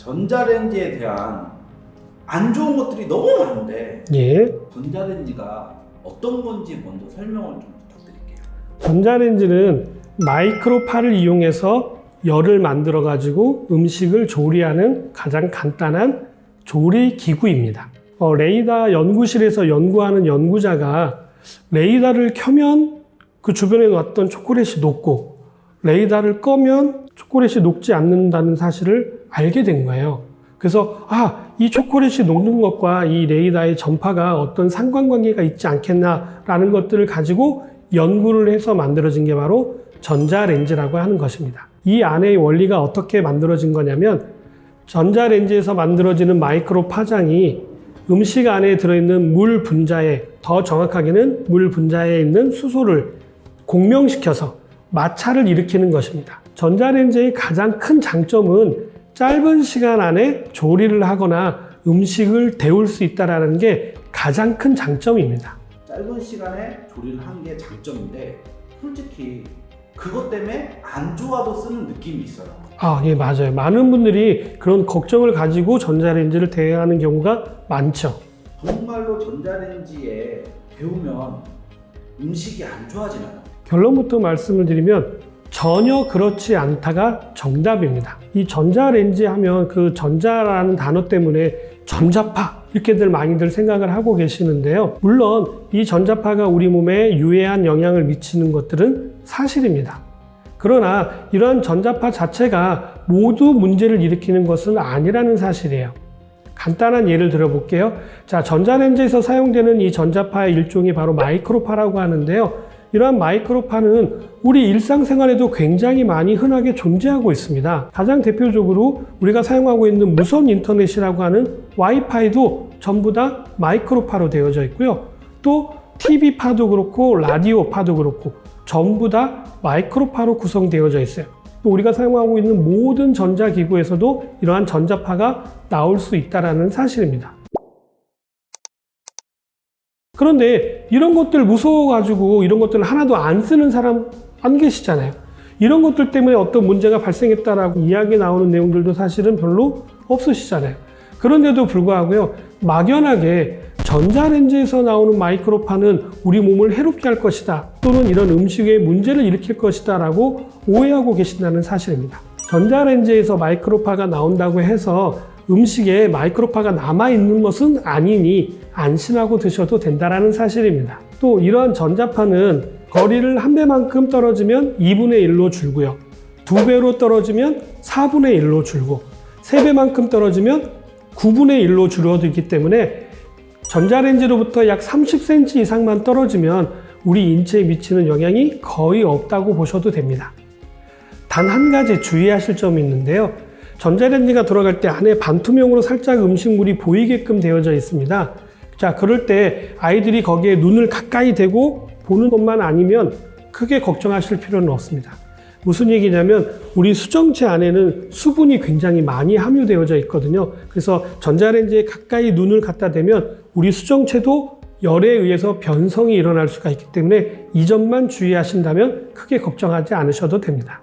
전자레인지에 대한 안 좋은 것들이 너무 많은데 예. 전자레인지가 어떤 건지 먼저 설명을 좀 부탁드릴게요. 전자레인지는 마이크로파를 이용해서 열을 만들어 가지고 음식을 조리하는 가장 간단한 조리 기구입니다. 레이더 연구실에서 연구하는 연구자가 레이더를 켜면 그 주변에 놨던 초콜릿이 녹고 레이더를 꺼면 초콜릿이 녹지 않는다는 사실을 알게 된 거예요. 그래서 이 초콜릿이 녹는 것과 이 레이더의 전파가 어떤 상관관계가 있지 않겠나라는 것들을 가지고 연구를 해서 만들어진 게 바로 전자레인지라고 하는 것입니다. 이 안의 원리가 어떻게 만들어진 거냐면 전자레인지에서 만들어지는 마이크로 파장이 음식 안에 들어있는 물 분자에, 더 정확하게는 물 분자에 있는 수소를 공명시켜서 마찰을 일으키는 것입니다. 전자레인지의 가장 큰 장점은 짧은 시간 안에 조리를 하거나 음식을 데울 수 있다는 게 가장 큰 장점입니다. 짧은 시간에 조리를 하는 게 장점인데 솔직히 그것 때문에 안 좋아도 쓰는 느낌이 있어요. 예, 맞아요. 많은 분들이 그런 걱정을 가지고 전자레인지를 대하는 경우가 많죠. 정말로 전자레인지에 데우면 음식이 안 좋아지나요? 결론부터 말씀을 드리면 전혀 그렇지 않다가 정답입니다. 이 전자레인지 하면 그 전자라는 단어 때문에 전자파 이렇게들 많이들 생각을 하고 계시는데요. 물론 이 전자파가 우리 몸에 유해한 영향을 미치는 것들은 사실입니다. 그러나 이러한 전자파 자체가 모두 문제를 일으키는 것은 아니라는 사실이에요. 간단한 예를 들어볼게요. 자, 전자레인지에서 사용되는 이 전자파의 일종이 바로 마이크로파라고 하는데요. 이러한 마이크로파는 우리 일상생활에도 굉장히 많이 흔하게 존재하고 있습니다. 가장 대표적으로 우리가 사용하고 있는 무선 인터넷이라고 하는 와이파이도 전부 다 마이크로파로 되어져 있고요. 또 TV파도 그렇고 라디오파도 그렇고 전부 다 마이크로파로 구성되어져 있어요. 또 우리가 사용하고 있는 모든 전자기구에서도 이러한 전자파가 나올 수 있다는 사실입니다. 그런데 이런 것들 무서워가지고 이런 것들을 하나도 안 쓰는 사람 안 계시잖아요. 이런 것들 때문에 어떤 문제가 발생했다라고 이야기 나오는 내용들도 사실은 별로 없으시잖아요. 그런데도 불구하고요, 막연하게 전자레인지에서 나오는 마이크로파는 우리 몸을 해롭게 할 것이다, 또는 이런 음식에 문제를 일으킬 것이다 라고 오해하고 계신다는 사실입니다. 전자레인지에서 마이크로파가 나온다고 해서 음식에 마이크로파가 남아있는 것은 아니니 안심하고 드셔도 된다는 사실입니다. 또 이러한 전자파는 거리를 한 배만큼 떨어지면 2분의 1로 줄고요. 2배로 떨어지면 4분의 1로 줄고 3배만큼 떨어지면 9분의 1로 줄어들기 때문에 전자레인지로부터 약 30cm 이상만 떨어지면 우리 인체에 미치는 영향이 거의 없다고 보셔도 됩니다. 단 한 가지 주의하실 점이 있는데요. 전자레인지가 들어갈 때 안에 반투명으로 살짝 음식물이 보이게끔 되어져 있습니다. 자, 그럴 때 아이들이 거기에 눈을 가까이 대고 보는 것만 아니면 크게 걱정하실 필요는 없습니다. 무슨 얘기냐면 우리 수정체 안에는 수분이 굉장히 많이 함유되어져 있거든요. 그래서 전자레인지에 가까이 눈을 갖다 대면 우리 수정체도 열에 의해서 변성이 일어날 수가 있기 때문에 이 점만 주의하신다면 크게 걱정하지 않으셔도 됩니다.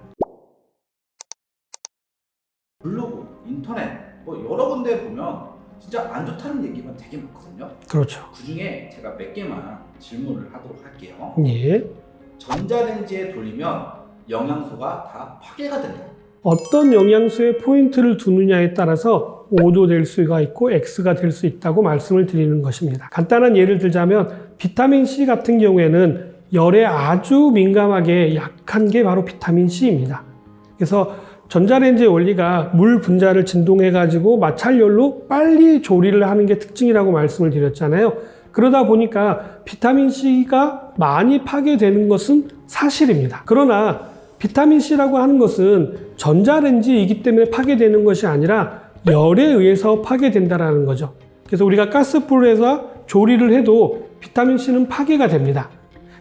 블로그, 인터넷 여러 군데 보면 진짜 안 좋다는 얘기만 되게 많거든요. 그렇죠. 그 중에 제가 몇 개만 질문을 하도록 할게요. 예. 전자레인지에 돌리면 영양소가 다 파괴가 된다. 어떤 영양소에 포인트를 두느냐에 따라서 O도 될 수가 있고 X가 될 수 있다고 말씀을 드리는 것입니다. 간단한 예를 들자면 비타민 C 같은 경우에는 열에 아주 민감하게 약한 게 바로 비타민 C입니다. 그래서 전자레인지의 원리가 물 분자를 진동해 가지고 마찰열로 빨리 조리를 하는 게 특징이라고 말씀을 드렸잖아요. 그러다 보니까 비타민 C가 많이 파괴되는 것은 사실입니다. 그러나 비타민 C라고 하는 것은 전자레인지이기 때문에 파괴되는 것이 아니라 열에 의해서 파괴된다는 거죠. 그래서 우리가 가스불에서 조리를 해도 비타민 C는 파괴가 됩니다.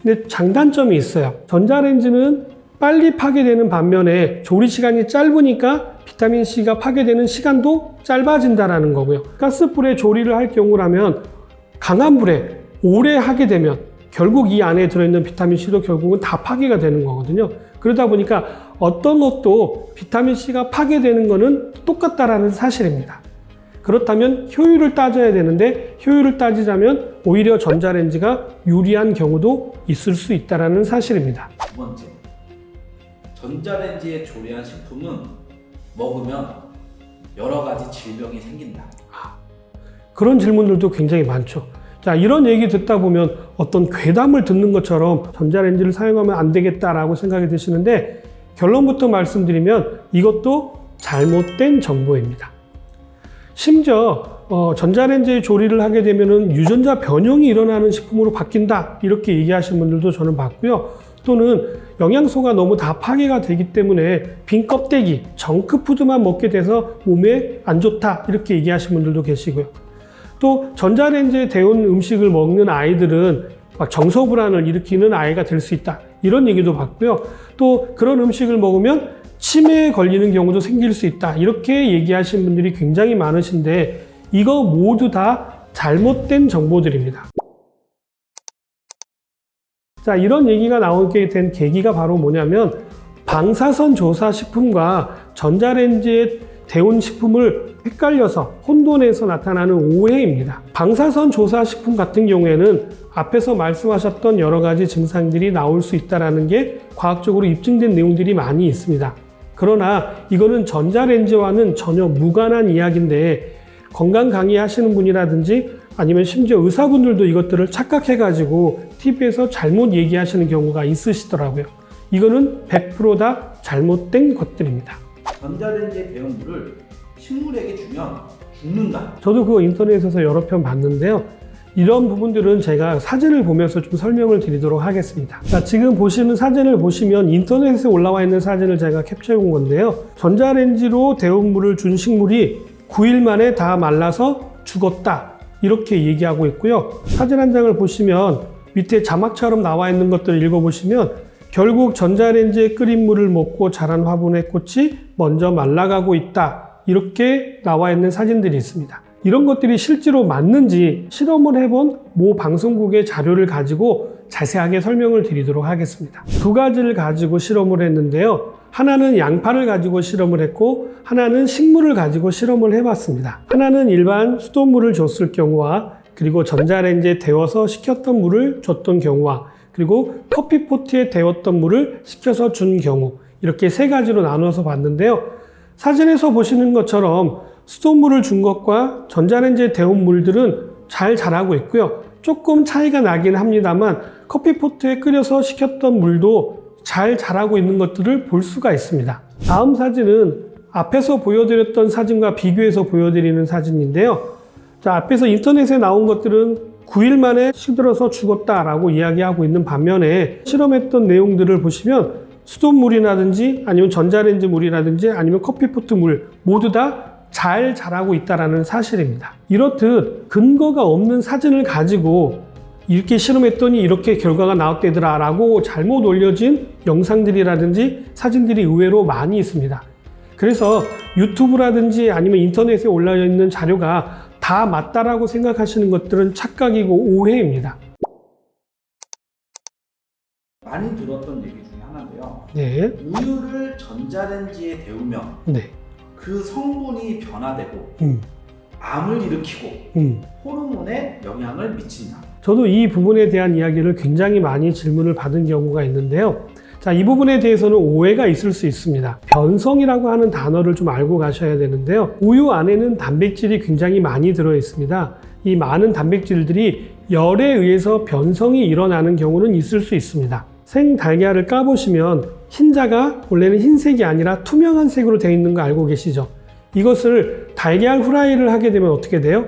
근데 장단점이 있어요. 전자레인지는 빨리 파괴되는 반면에 조리 시간이 짧으니까 비타민 C가 파괴되는 시간도 짧아진다는 거고요. 가스불에 조리를 할 경우라면 강한 불에 오래 하게 되면 결국 이 안에 들어있는 비타민C도 결국은 다 파괴가 되는 거거든요. 그러다 보니까 어떤 것도 비타민C가 파괴되는 거는 똑같다라는 사실입니다. 그렇다면 효율을 따져야 되는데 효율을 따지자면 오히려 전자레인지가 유리한 경우도 있을 수 있다는 사실입니다. 두 번째, 전자레인지에 조리한 식품은 먹으면 여러 가지 질병이 생긴다. 그런 질문들도 굉장히 많죠. 자, 이런 얘기 듣다 보면 어떤 괴담을 듣는 것처럼 전자레인지를 사용하면 안 되겠다라고 생각이 드시는데 결론부터 말씀드리면 이것도 잘못된 정보입니다. 심지어 전자레인지에 조리를 하게 되면 유전자 변형이 일어나는 식품으로 바뀐다 이렇게 얘기하시는 분들도 저는 봤고요. 또는 영양소가 너무 다 파괴가 되기 때문에 빈 껍데기, 정크푸드만 먹게 돼서 몸에 안 좋다 이렇게 얘기하시는 분들도 계시고요. 또 전자레인지에 데운 음식을 먹는 아이들은 막 정서불안을 일으키는 아이가 될 수 있다 이런 얘기도 봤고요. 또 그런 음식을 먹으면 치매에 걸리는 경우도 생길 수 있다 이렇게 얘기하시는 분들이 굉장히 많으신데 이거 모두 다 잘못된 정보들입니다. 자, 이런 얘기가 나오게 된 계기가 바로 뭐냐면 방사선 조사 식품과 전자레인지에 데운 식품을 헷갈려서 혼돈해서 나타나는 오해입니다. 방사선 조사 식품 같은 경우에는 앞에서 말씀하셨던 여러 가지 증상들이 나올 수 있다는 게 과학적으로 입증된 내용들이 많이 있습니다. 그러나 이거는 전자레인지와는 전혀 무관한 이야기인데 건강 강의하시는 분이라든지 아니면 심지어 의사분들도 이것들을 착각해가지고 TV에서 잘못 얘기하시는 경우가 있으시더라고요. 이거는 100% 다 잘못된 것들입니다. 전자레인지에 데운 물을 식물에게 주면 죽는다. 저도 그거 인터넷에서 여러 편 봤는데요. 이런 부분들은 제가 사진을 보면서 좀 설명을 드리도록 하겠습니다. 자, 지금 보시는 사진을 보시면 인터넷에 올라와 있는 사진을 제가 캡처해 온 건데요. 전자레인지로 데운 물을 준 식물이 9일 만에 다 말라서 죽었다. 이렇게 얘기하고 있고요. 사진 한 장을 보시면 밑에 자막처럼 나와 있는 것들을 읽어보시면 결국 전자레인지에 끓인 물을 먹고 자란 화분의 꽃이 먼저 말라가고 있다. 이렇게 나와 있는 사진들이 있습니다. 이런 것들이 실제로 맞는지 실험을 해본 모 방송국의 자료를 가지고 자세하게 설명을 드리도록 하겠습니다. 두 가지를 가지고 실험을 했는데요. 하나는 양파를 가지고 실험을 했고 하나는 식물을 가지고 실험을 해봤습니다. 하나는 일반 수돗물을 줬을 경우와 그리고 전자레인지에 데워서 식혔던 물을 줬던 경우와 그리고 커피포트에 데웠던 물을 식혀서 준 경우 이렇게 세 가지로 나눠서 봤는데요. 사진에서 보시는 것처럼 수돗물을 준 것과 전자레인지에 데운 물들은 잘 자라고 있고요. 조금 차이가 나긴 합니다만 커피포트에 끓여서 식혔던 물도 잘 자라고 있는 것들을 볼 수가 있습니다. 다음 사진은 앞에서 보여드렸던 사진과 비교해서 보여드리는 사진인데요. 자, 앞에서 인터넷에 나온 것들은 9일 만에 시들어서 죽었다라고 이야기하고 있는 반면에 실험했던 내용들을 보시면 수돗물이라든지 아니면 전자레인지 물이라든지 아니면 커피포트 물 모두 다 잘 자라고 있다는 사실입니다. 이렇듯 근거가 없는 사진을 가지고 이렇게 실험했더니 이렇게 결과가 나왔대더라 라고 잘못 올려진 영상들이라든지 사진들이 의외로 많이 있습니다. 그래서 유튜브라든지 아니면 인터넷에 올라와 있는 자료가 다 맞다라고 생각하시는 것들은 착각이고 오해입니다. 많이 들었던 얘기 중에 하나인데요. 네. 우유를 전자레인지에 데우면 네. 그 성분이 변화되고 암을 일으키고 호르몬에 영향을 미친다. 저도 이 부분에 대한 이야기를 굉장히 많이 질문을 받은 경우가 있는데요. 자, 이 부분에 대해서는 오해가 있을 수 있습니다. 변성이라고 하는 단어를 좀 알고 가셔야 되는데요. 우유 안에는 단백질이 굉장히 많이 들어 있습니다. 이 많은 단백질들이 열에 의해서 변성이 일어나는 경우는 있을 수 있습니다. 생 달걀을 까보시면 흰자가 원래는 흰색이 아니라 투명한 색으로 되어 있는 거 알고 계시죠? 이것을 달걀 후라이를 하게 되면 어떻게 돼요?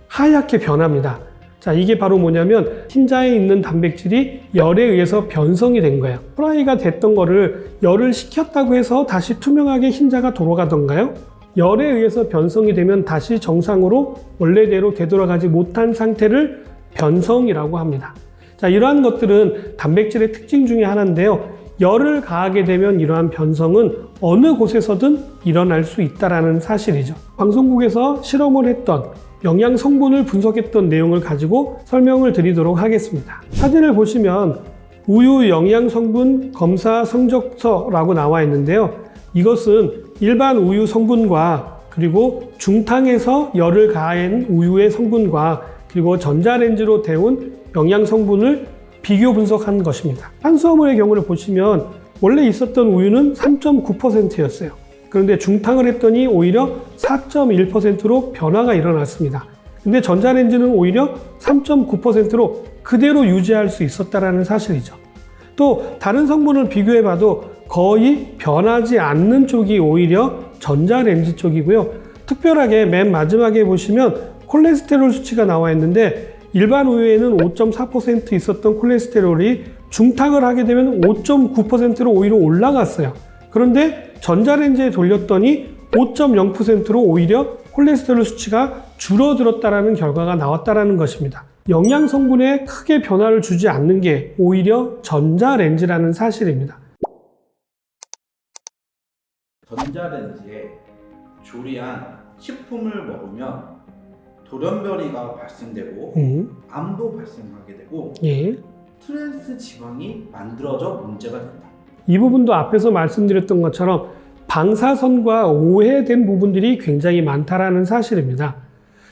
하얗게 변합니다. 자, 이게 바로 뭐냐면 흰자에 있는 단백질이 열에 의해서 변성이 된 거예요. 후라이가 됐던 거를 열을 식혔다고 해서 다시 투명하게 흰자가 돌아가던가요? 열에 의해서 변성이 되면 다시 정상으로 원래대로 되돌아가지 못한 상태를 변성이라고 합니다. 자, 이러한 것들은 단백질의 특징 중에 하나인데요. 열을 가하게 되면 이러한 변성은 어느 곳에서든 일어날 수 있다는 사실이죠. 방송국에서 실험을 했던 영양 성분을 분석했던 내용을 가지고 설명을 드리도록 하겠습니다. 사진을 보시면 우유 영양 성분 검사 성적서라고 나와 있는데요. 이것은 일반 우유 성분과 그리고 중탕에서 열을 가한 우유의 성분과 그리고 전자레인지로 데운 영양 성분을 비교 분석한 것입니다. 탄수화물의 경우를 보시면 원래 있었던 우유는 3.9%였어요. 그런데 중탕을 했더니 오히려 4.1%로 변화가 일어났습니다. 근데 전자레인지는 오히려 3.9%로 그대로 유지할 수 있었다는 사실이죠. 또 다른 성분을 비교해봐도 거의 변하지 않는 쪽이 오히려 전자레인지 쪽이고요. 특별하게 맨 마지막에 보시면 콜레스테롤 수치가 나와 있는데 일반 우유에는 5.4% 있었던 콜레스테롤이 중탕을 하게 되면 5.9%로 오히려 올라갔어요. 그런데 전자레인지에 돌렸더니 5.0%로 오히려 콜레스테롤 수치가 줄어들었다는 결과가 나왔다는 것입니다. 영양 성분에 크게 변화를 주지 않는 게 오히려 전자레인지라는 사실입니다. 전자레인지에 조리한 식품을 먹으면 돌연변이가 발생되고 암도 발생하게 되고 예. 트랜스 지방이 만들어져 문제가 된다. 이 부분도 앞에서 말씀드렸던 것처럼 방사선과 오해된 부분들이 굉장히 많다라는 사실입니다.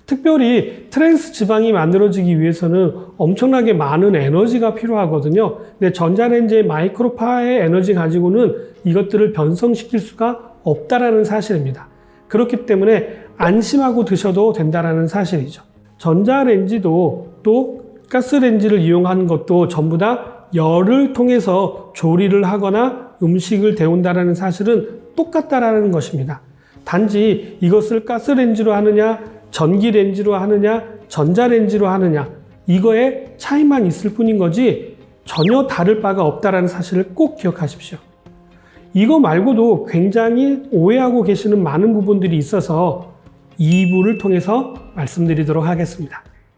특별히 트랜스 지방이 만들어지기 위해서는 엄청나게 많은 에너지가 필요하거든요. 근데 전자레인지의 마이크로파의 에너지 가지고는 이것들을 변성시킬 수가 없다라는 사실입니다. 그렇기 때문에 안심하고 드셔도 된다라는 사실이죠. 전자레인지도 또 가스레인지를 이용하는 것도 전부 다 열을 통해서 조리를 하거나 음식을 데운다라는 사실은 똑같다라는 것입니다. 단지 이것을 가스레인지로 하느냐, 전기레인지로 하느냐, 전자레인지로 하느냐 이거에 차이만 있을 뿐인 거지 전혀 다를 바가 없다라는 사실을 꼭 기억하십시오. 이거 말고도 굉장히 오해하고 계시는 많은 부분들이 있어서 2부를 통해서 말씀드리도록 하겠습니다.